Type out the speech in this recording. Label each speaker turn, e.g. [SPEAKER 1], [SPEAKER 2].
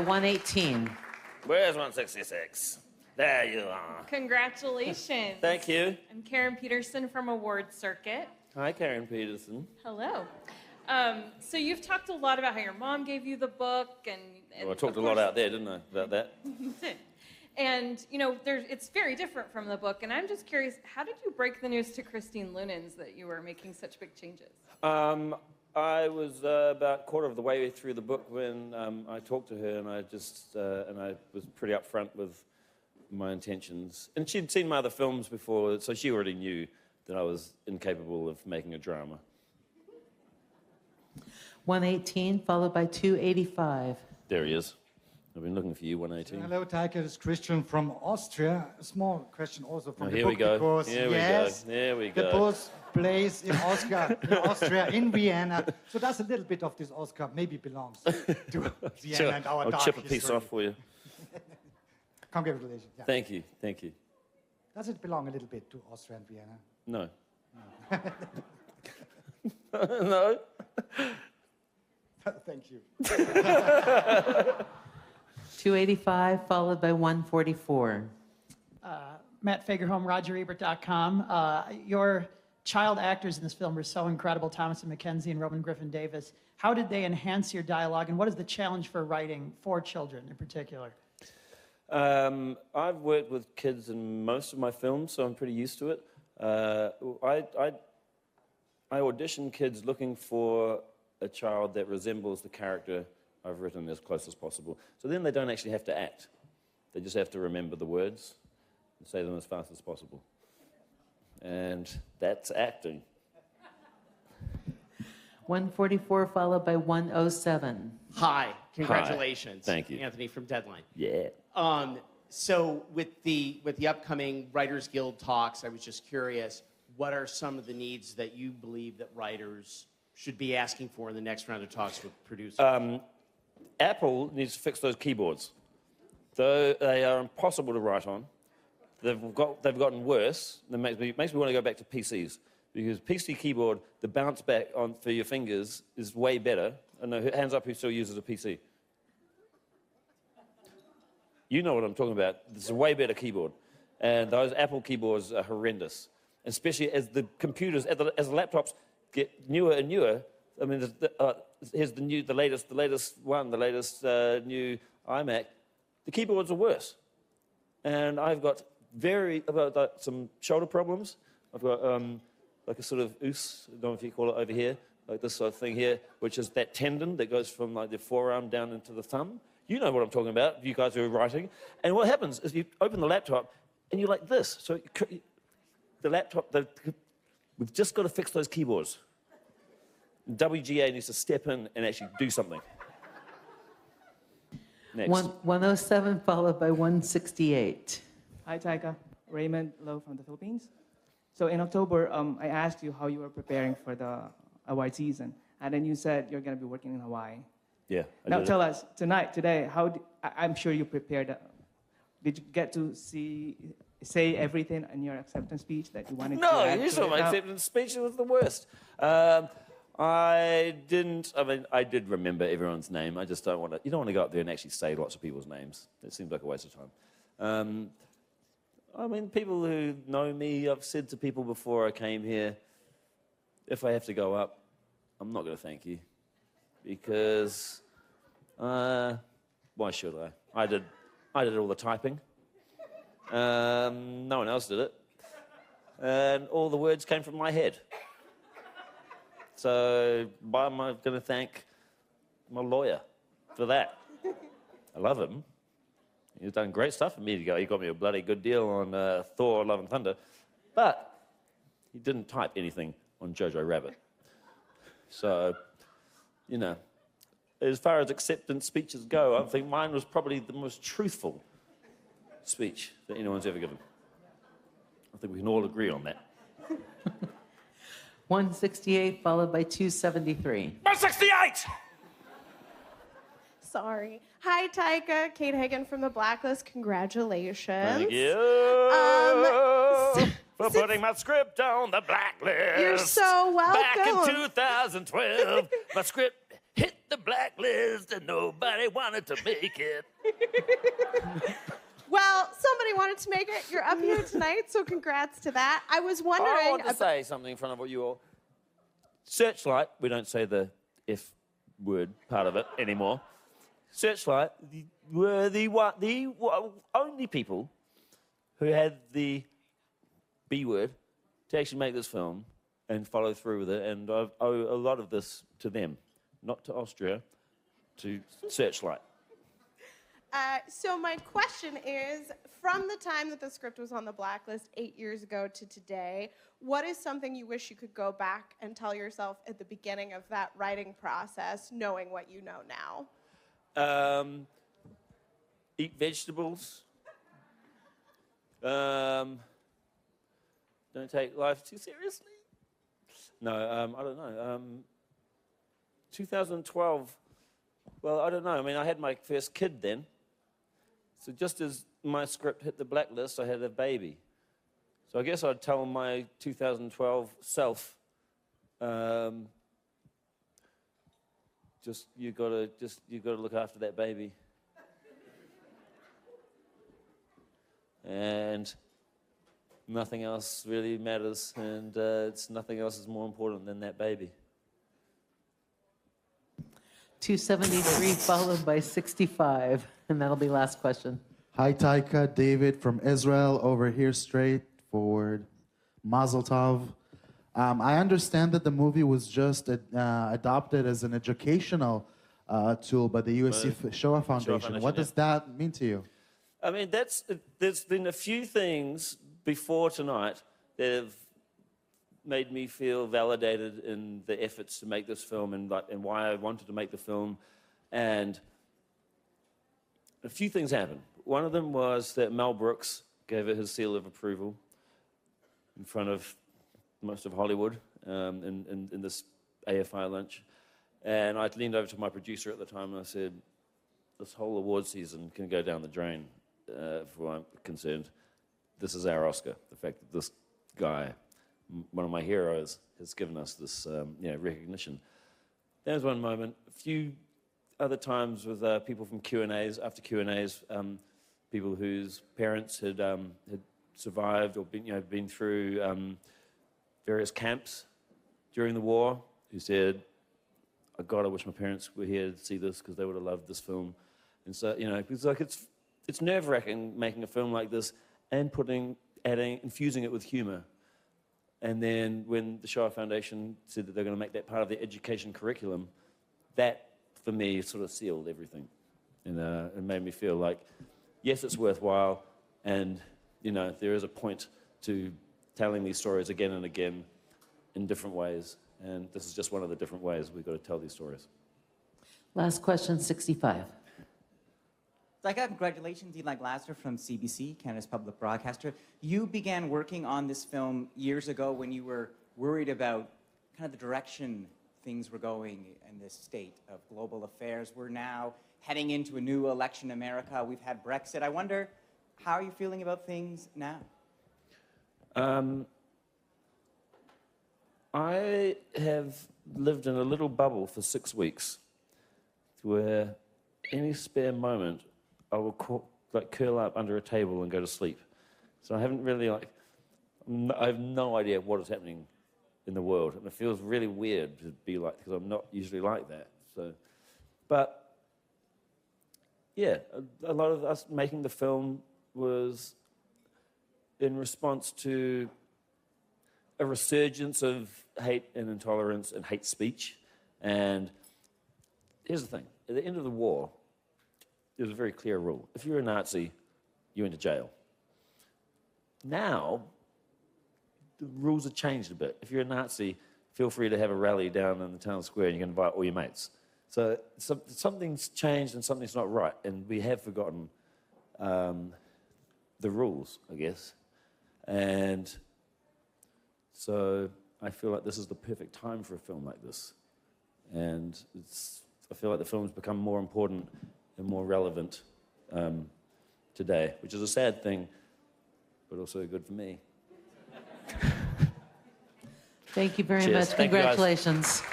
[SPEAKER 1] 118.
[SPEAKER 2] Where's 166? There you are.
[SPEAKER 3] Congratulations.
[SPEAKER 2] Thank you.
[SPEAKER 3] I'm Karen Peterson from Award Circuit.
[SPEAKER 2] Hi, Karen Peterson.
[SPEAKER 3] Hello. So you've talked a lot about how your mom gave you the book, and
[SPEAKER 2] Well, I talked a lot out there, didn't I, about that?
[SPEAKER 3] You did. And, you know, it's very different from the book, and I'm just curious, how did you break the news to Christine Lunens that you were making such big changes?
[SPEAKER 2] I was about a quarter of the way through the book when I talked to her, and I was pretty upfront with my intentions. And she'd seen my other films before, so she already knew that I was incapable of making a drama.
[SPEAKER 1] 118, followed by 285.
[SPEAKER 2] There he is. I've been looking for you, 118.
[SPEAKER 4] Hello, Taika. It's Christian from Austria. A small question also from the
[SPEAKER 2] Here
[SPEAKER 4] book
[SPEAKER 2] we go.
[SPEAKER 4] because
[SPEAKER 2] Here
[SPEAKER 4] yes,
[SPEAKER 2] we go. There we go.
[SPEAKER 4] the book plays in Austria, in Vienna. So that's a little bit of this Oscar maybe belongs to Vienna
[SPEAKER 2] Sure.
[SPEAKER 4] and our
[SPEAKER 2] I'll
[SPEAKER 4] dark
[SPEAKER 2] chip a piece
[SPEAKER 4] history.
[SPEAKER 2] off for you.
[SPEAKER 4] Congratulations. Yeah.
[SPEAKER 2] Thank you. Thank you.
[SPEAKER 4] Does it belong a little bit to Austria and Vienna?
[SPEAKER 2] No. No.
[SPEAKER 4] Thank you.
[SPEAKER 1] 285, followed by 144.
[SPEAKER 5] Matt Fagerholm, RogerEbert.com. Your child actors in this film were so incredible, Thomas and Mackenzie and Robin Griffin Davis. How did they enhance your dialogue, and what is the challenge for writing for children in particular?
[SPEAKER 2] I've worked with kids in most of my films, so I'm pretty used to it. I audition kids looking for a child that resembles the character I've written as close as possible. So then they don't actually have to act. They just have to remember the words and say them as fast as possible. And that's acting.
[SPEAKER 1] 144, followed by 107.
[SPEAKER 6] Hi, congratulations.
[SPEAKER 2] Hi. Thank you.
[SPEAKER 6] Anthony from Deadline.
[SPEAKER 2] Yeah.
[SPEAKER 6] So with the upcoming Writers Guild talks, I was just curious, what are some of the needs that you believe that writers should be asking for in the next round of talks with producers?
[SPEAKER 2] Apple needs to fix those keyboards. They are impossible to write on. They've gotten worse. That makes me want to go back to PCs. Because PC keyboard, the bounce back on for your fingers is way better. And hands up who still uses a PC. You know what I'm talking about. It's a way better keyboard. And those Apple keyboards are horrendous. Especially as the computers, as the laptops get newer and newer. I mean, here's the latest new iMac. The keyboards are worse. And I've got some shoulder problems. I've got like a sort of oos, I don't know if you call it over here, like this sort of thing here, which is that tendon that goes from like the forearm down into the thumb. You know what I'm talking about, you guys who are writing. And what happens is you open the laptop and you're like this. So the laptop, we've just got to fix those keyboards. WGA needs to step in and actually do something. Next.
[SPEAKER 1] 107, followed by 168.
[SPEAKER 7] Hi, Taika. Raymond Lowe from the Philippines. So in October, I asked you how you were preparing for the award season, and then you said you're going to be working in Hawaii.
[SPEAKER 2] Yeah.
[SPEAKER 7] Now tell us, today, I'm sure you prepared. Did you get to say everything in your acceptance speech that you wanted to add?
[SPEAKER 2] No, you saw my acceptance speech. It was the worst. I didn't. I mean, I did remember everyone's name. I just don't want to. You don't want to go up there and actually say lots of people's names. It seems like a waste of time. I mean, people who know me, I've said to people before I came here, if I have to go up, I'm not going to thank you. Because, why should I? I did all the typing. No one else did it. And all the words came from my head. So, why am I going to thank my lawyer for that? I love him. He's done great stuff for me to go. He got me a bloody good deal on Thor, Love and Thunder. But he didn't type anything on Jojo Rabbit. So, you know, as far as acceptance speeches go, I think mine was probably the most truthful speech that anyone's ever given. I think we can all agree on that.
[SPEAKER 1] 168, followed by 273.
[SPEAKER 2] 168!
[SPEAKER 8] Sorry. Hi, Taika. Kate Hagan from The Blacklist. Congratulations.
[SPEAKER 2] Thank you for putting my script on the blacklist.
[SPEAKER 8] You're so welcome.
[SPEAKER 2] Back in 2012, my script hit the blacklist and nobody wanted to make it.
[SPEAKER 8] Well, somebody wanted to make it. You're up here tonight, so congrats to that. I was wondering.
[SPEAKER 2] I want to say something in front of you all. Searchlight, we don't say the F word part of it anymore. Searchlight were the only people who had the B word to actually make this film and follow through with it. And I owe a lot of this to them, not to Austria, to Searchlight.
[SPEAKER 8] So my question is, from the time that the script was on the blacklist 8 years ago to today, what is something you wish you could go back and tell yourself at the beginning of that writing process, knowing what you know now?
[SPEAKER 2] Eat vegetables. Don't take life too seriously. No, I don't know. 2012, well, I don't know. I mean, I had my first kid then. So just as my script hit the blacklist, I had a baby. So I guess I'd tell my 2012 self, you gotta look after that baby. And nothing else really matters, and nothing else is more important than that baby.
[SPEAKER 1] 273 followed by 65, and that'll be last question.
[SPEAKER 9] Hi, Taika. David from Israel over here, straight forward. Mazel tov. I understand that the movie was just adopted as an educational tool by the USC Shoah Foundation. What does that mean to you?
[SPEAKER 2] I mean, there's been a few things before tonight that have made me feel validated in the efforts to make this film and why I wanted to make the film. And a few things happened. One of them was that Mel Brooks gave it his seal of approval in front of most of Hollywood in this AFI lunch. And I leaned over to my producer at the time and I said, this whole award season can go down the drain, for what I'm concerned. This is our Oscar. The fact that this guy, one of my heroes, has given us this recognition. That was one moment. A few other times with people from Q&As, after Q&As, people whose parents had survived or been through various camps during the war, who said, "Oh God, I wish my parents were here to see this because they would have loved this film." And so, it's like it's nerve-wracking making a film like this and infusing it with humor. And then when the Shoah Foundation said that they're going to make that part of the education curriculum, that, for me, sort of sealed everything. And it made me feel like, yes, it's worthwhile, and, there is a point to telling these stories again and again in different ways. And this is just one of the different ways we've got to tell these stories.
[SPEAKER 1] Last question, 65.
[SPEAKER 10] Taika, congratulations, Eli Glasser from CBC, Canada's public broadcaster. You began working on this film years ago when you were worried about kind of the direction things were going in this state of global affairs. We're now heading into a new election in America. We've had Brexit. I wonder, how are you feeling about things now?
[SPEAKER 2] I have lived in a little bubble for 6 weeks where any spare moment I will curl up under a table and go to sleep. So I haven't really I have no idea what is happening in the world, and it feels really weird to be like, because I'm not usually like that. So, but yeah, a lot of us making the film was in response to a resurgence of hate and intolerance and hate speech. And here's the thing: at the end of the war, there was a very clear rule. If you're a Nazi, you went to jail. Now, the rules have changed a bit. If you're a Nazi, feel free to have a rally down in the town square and you can invite all your mates. So something's changed and something's not right, and we have forgotten the rules, I guess. And so I feel like this is the perfect time for a film like this. And I feel like the film's become more important and more relevant today, which is a sad thing, but also good for me.
[SPEAKER 1] Thank you very
[SPEAKER 2] Cheers.
[SPEAKER 1] much.
[SPEAKER 2] Thank you, guys.
[SPEAKER 1] Congratulations.